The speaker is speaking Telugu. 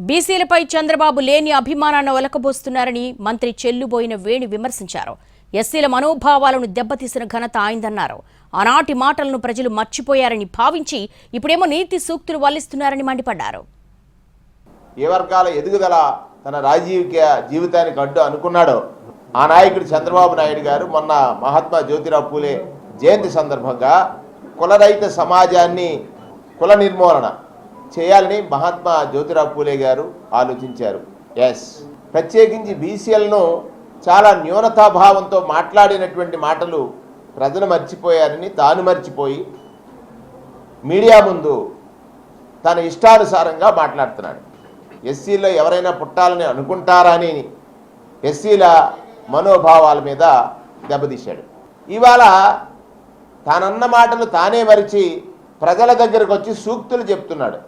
బీసీలపై చంద్రబాబు లేని అభిమానాన్ని ఒలకబోస్తున్నారని మంత్రి చెల్లుబోయిన వేణి విమర్శించారు. ఎస్సీల మనోభావాలను దెబ్బతీసిన ఘనత ఆయనదన్నారు. ఆనాటి మాటలను ప్రజలు మర్చిపోయారని భావించి ఇప్పుడేమో నీతి సూక్తులు వల్లిస్తున్నారని మండిపడ్డారు. ఏ వర్గాల ఎదుగుదల తన రాజకీయ జీవితానికి అడ్డు అనుకున్నాడో ఆ నాయకుడు చంద్రబాబు నాయుడు గారు మొన్న మహాత్మా జ్యోతిరావు పూలే జయంతి సందర్భంగా కులరహిత సమాజాన్ని కుల నిర్మూలన చేయాలని మహాత్మా జ్యోతిరావు పూలే గారు ఆలోచించారు. ప్రత్యేకించి బీసీలను చాలా న్యూనతాభావంతో మాట్లాడినటువంటి మాటలు ప్రజలు మర్చిపోయారని తాను మర్చిపోయి మీడియా ముందు తన ఇష్టానుసారంగా మాట్లాడుతున్నాడు. ఎస్సీలో ఎవరైనా పుట్టాలని అనుకుంటారా అని ఎస్సీల మనోభావాల మీద దెబ్బతీశాడు. ఇవాళ తానన్న మాటలు తానే మరిచి ప్రజల దగ్గరకు వచ్చి సూక్తులు చెప్తున్నాడు.